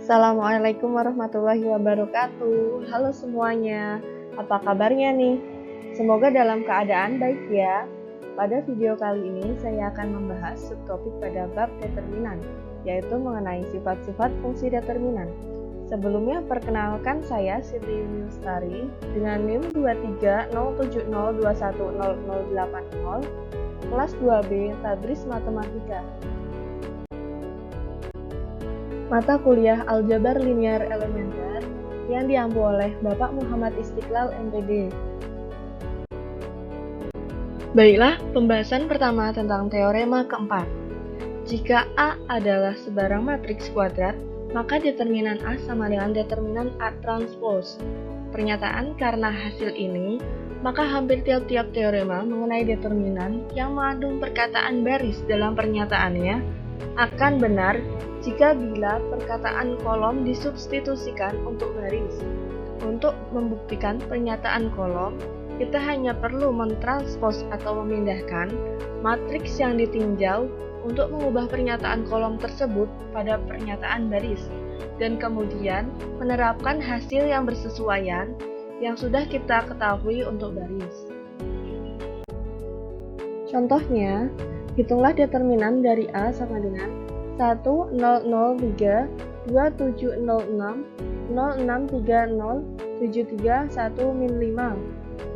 Assalamualaikum warahmatullahi wabarakatuh. Halo semuanya, apa kabarnya nih? Semoga dalam keadaan baik ya. Pada video kali ini saya akan membahas subtopik pada bab determinan, yaitu mengenai sifat-sifat fungsi determinan. Sebelumnya perkenalkan saya Siti Yustari dengan NIM 230702100080 kelas 2B Tadris Matematika. Mata kuliah Aljabar Linear Elementer yang diampu oleh Bapak Muhammad Istiqlal MPD. Baiklah, pembahasan pertama tentang teorema keempat. Jika A adalah sebarang matriks kuadrat, maka determinan A sama dengan determinan A transpose. Pernyataan karena hasil ini, maka hampir tiap-tiap teorema mengenai determinan yang mengandung perkataan baris dalam pernyataannya akan benar jika bila perkataan kolom disubstitusikan untuk baris. Untuk membuktikan pernyataan kolom, kita hanya perlu mentranspos atau memindahkan matriks yang ditinjau untuk mengubah pernyataan kolom tersebut pada pernyataan baris, dan kemudian menerapkan hasil yang bersesuaian yang sudah kita ketahui untuk baris. Contohnya, hitunglah determinan dari A sama dengan 1003, 2706, 0630, 731-5.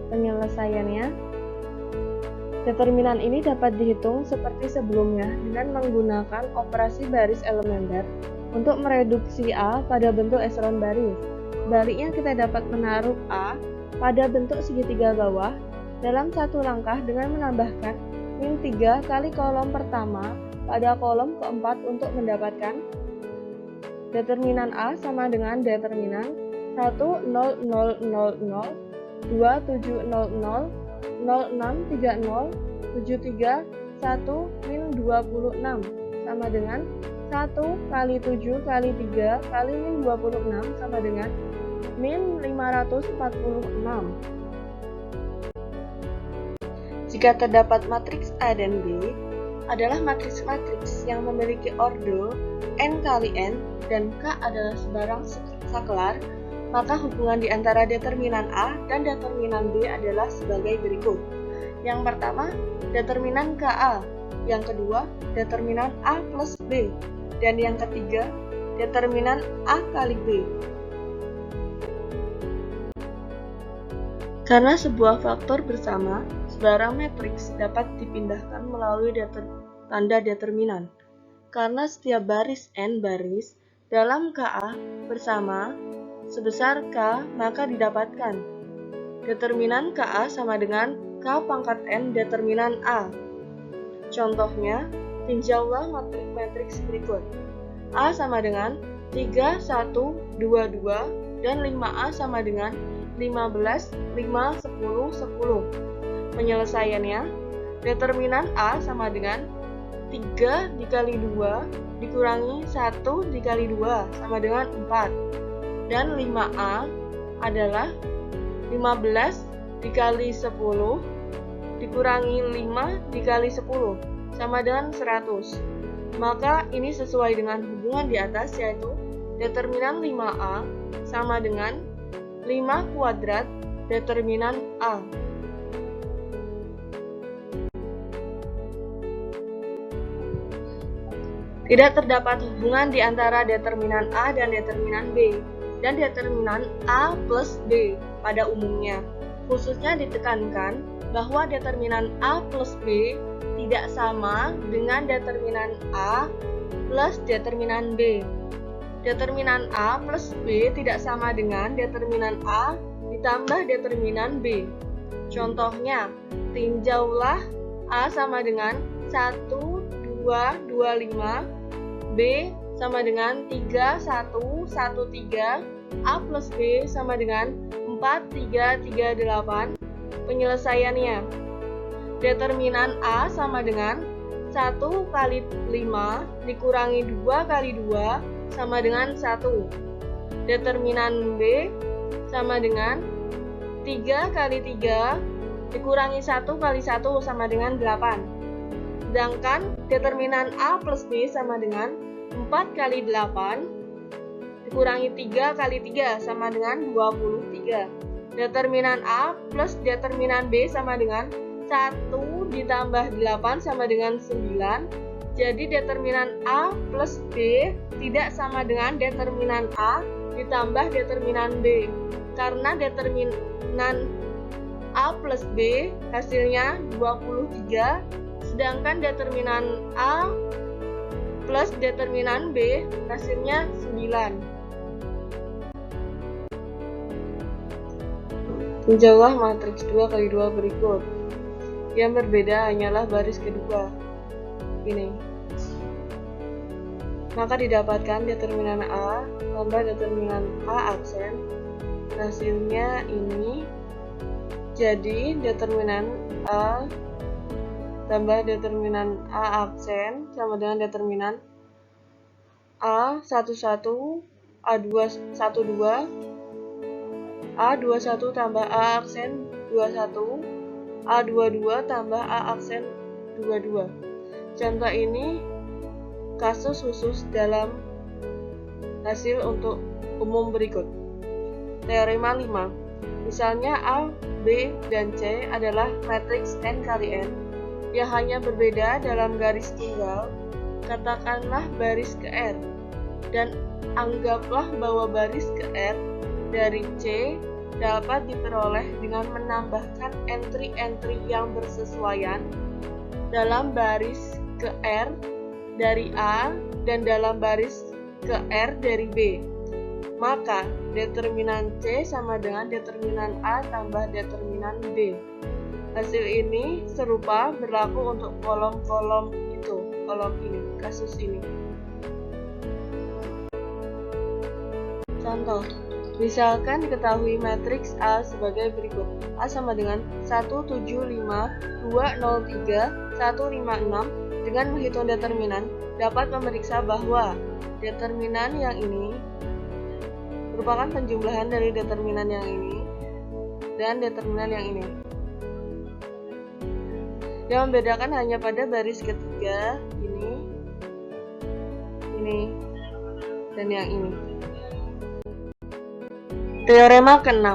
Penyelesaiannya, determinan ini dapat dihitung seperti sebelumnya dengan menggunakan operasi baris elementer untuk mereduksi A pada bentuk echelon baris. Sebaliknya, kita dapat menaruh A pada bentuk segitiga bawah dalam satu langkah dengan menambahkan min 3 kali kolom pertama pada kolom keempat untuk mendapatkan determinan A sama dengan determinan 1000, 2700, 0630, 731 min 26 sama dengan 1 kali 7 kali 3 kali min 26 sama dengan min 546. Jika terdapat matriks A dan B adalah matriks-matriks yang memiliki orde n kali n dan K adalah sebarang saklar, maka hubungan di antara determinan A dan determinan B adalah sebagai berikut. Yang pertama, determinan KA. Yang kedua, determinan A plus B. Dan yang ketiga, determinan A kali B. Karena sebuah faktor bersama, sebarang matriks dapat dipindahkan melalui tanda determinan. Karena setiap baris n baris dalam KA bersama sebesar K, maka didapatkan determinan KA sama dengan K pangkat n determinan A. Contohnya, tinjaulah matriks berikut. A sama dengan 3, 1, 2, 2, dan 5A sama dengan 15, 5, 10, 10. Penyelesaiannya, determinan A sama dengan 3 dikali 2 dikurangi 1 dikali 2 sama dengan 4. Dan 5A adalah 15 dikali 10 dikurangi 5 dikali 10 sama dengan 100. Maka ini sesuai dengan hubungan di atas, yaitu determinan 5A sama dengan 5 kuadrat determinan A. Tidak terdapat hubungan di antara determinan A dan determinan B, dan determinan A plus B pada umumnya. Khususnya ditekankan bahwa determinan A plus B tidak sama dengan determinan A plus determinan B. Determinan A plus B tidak sama dengan determinan A ditambah determinan B. Contohnya, tinjaulah A sama dengan 1, 2, 25, B sama dengan 3, 1, 1, 3, A plus B sama dengan 4, 3, 3, 8. Penyelesaiannya, determinan A sama dengan 1 kali 5 dikurangi 2 kali 2 sama dengan 1. Determinan B sama dengan 3 kali 3 dikurangi 1 kali 1 sama dengan 8. Sedangkan determinan A plus B sama dengan 4 kali 8 dikurangi 3 kali 3 sama dengan 23. Determinan A plus determinan B sama dengan 1 ditambah 8 sama dengan 9. Jadi determinan A plus B tidak sama dengan determinan A ditambah determinan B. Karena determinan A plus B hasilnya 23, sedangkan determinan A plus determinan B hasilnya 9. Tinjaulah matriks 2 kali 2 berikut. Yang berbeda hanyalah baris kedua. Ini. Maka didapatkan determinan A tambah determinan A aksen. Hasilnya ini. Jadi determinan A tambah determinan A aksen sama dengan determinan A11, A12, A21 tambah A aksen 21, A22 tambah A aksen 22. Contoh ini kasus khusus dalam hasil untuk umum berikut. Teorema 5. Misalnya A, B, dan C adalah matriks N kali N yang hanya berbeda dalam garis tunggal, katakanlah baris ke R, dan anggaplah bahwa baris ke R dari C dapat diperoleh dengan menambahkan entry-entry yang bersesuaian dalam baris ke R dari A dan dalam baris ke R dari B. Maka determinan C sama dengan determinan A tambah determinan B. Hasil ini serupa berlaku untuk kolom-kolom itu, kolom ini, kasus ini. Contoh, misalkan diketahui matriks A sebagai berikut. A sama dengan 1, 7, 5, 2, 0, 3, 1, 5, 6. Dengan menghitung determinan, dapat memeriksa bahwa determinan yang ini merupakan penjumlahan dari determinan yang ini dan determinan yang ini. Yang membedakan hanya pada baris ketiga, ini, dan yang ini. Teorema ke-6.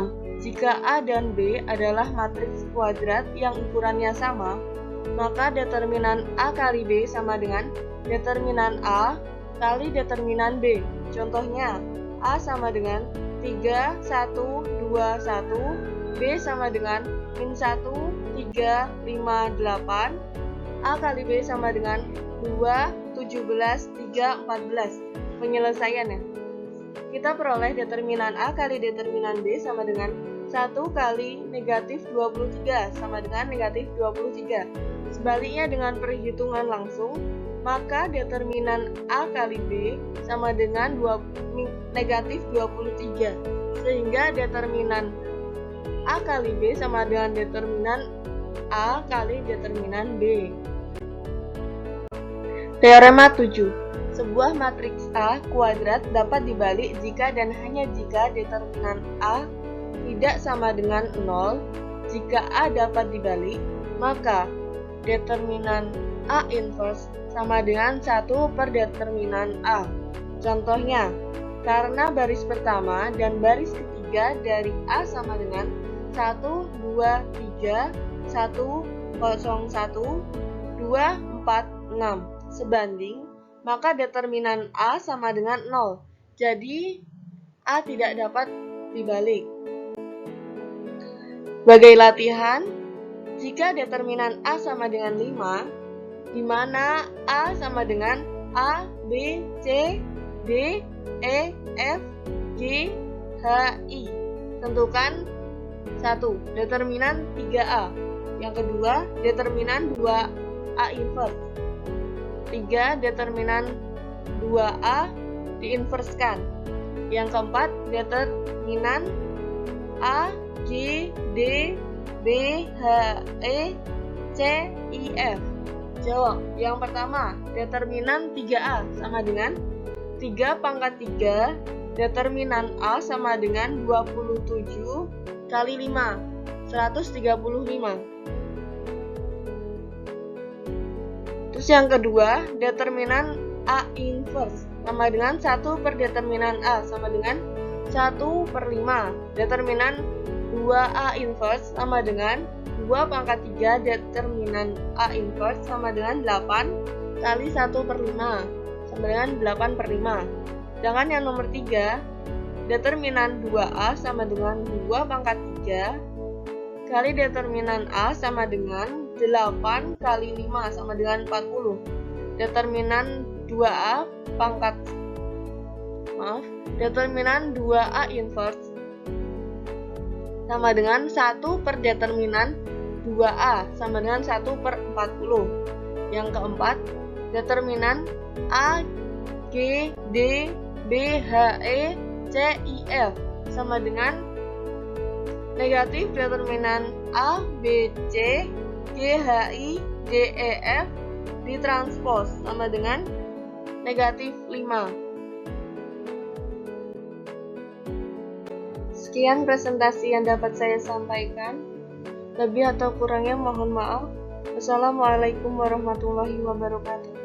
Jika A dan B adalah matriks kuadrat yang ukurannya sama, maka determinan A kali B sama dengan determinan A kali determinan B. Contohnya, A sama dengan 3, 1, 2, 1, B sama dengan min 1, 3, 5, 8, A kali B sama dengan 2, 17, 3, 14. Penyelesaiannya, kita peroleh determinan A kali determinan B sama dengan 1 kali negatif 23 sama dengan negatif 23. Sebaliknya dengan perhitungan langsung, maka determinan A kali B sama dengan negatif 23. Sehingga determinan A kali B sama dengan determinan A kali determinan B. Teorema 7. Sebuah matriks A kuadrat dapat dibalik jika dan hanya jika determinan A tidak sama dengan 0. Jika A dapat dibalik, maka determinan A inverse sama dengan 1 per determinan A. Contohnya, karena baris pertama dan baris ketiga dari A sama dengan 1, 2, 3, 1, 0, 1, 2, 4, 6 sebanding, maka determinan A sama dengan 0. Jadi, A tidak dapat dibalik. Sebagai latihan, jika determinan A sama dengan 5, di mana A sama dengan A, B, C, D, E, F, G, H, I. Tentukan 1. Determinan 3A. Yang kedua, determinan 2A inverse. 3. Determinan 2A diinverskan. Yang keempat, determinan A, G, D, B, H, E, C, I, F. Jawab. Yang pertama, determinan 3A sama dengan 3 pangkat 3, determinan A sama dengan 27 kali 5, 135. Terus yang kedua, determinan A inverse. sama dengan 1 per determinan A sama dengan 1/5. Determinan 2A inverse sama dengan 2 pangkat 3 determinan A inverse sama dengan 8 kali 1/5 sama dengan 8/5. Sedangkan yang nomor 3, determinan 2A sama dengan 2 pangkat 3 kali determinan A sama dengan 8 kali 5 sama dengan 40. Determinan 2A determinan 2A inverse sama dengan 1 per determinan 2A sama dengan 1/40. Yang keempat, determinan A, G, D, B, H, E, C, I, F sama dengan negatif determinan A, B, C, G, H, I, D, E, F ditranspos sama dengan negatif 5. Sekian presentasi yang dapat saya sampaikan. Lebih atau kurangnya mohon maaf. Wassalamualaikum warahmatullahi wabarakatuh.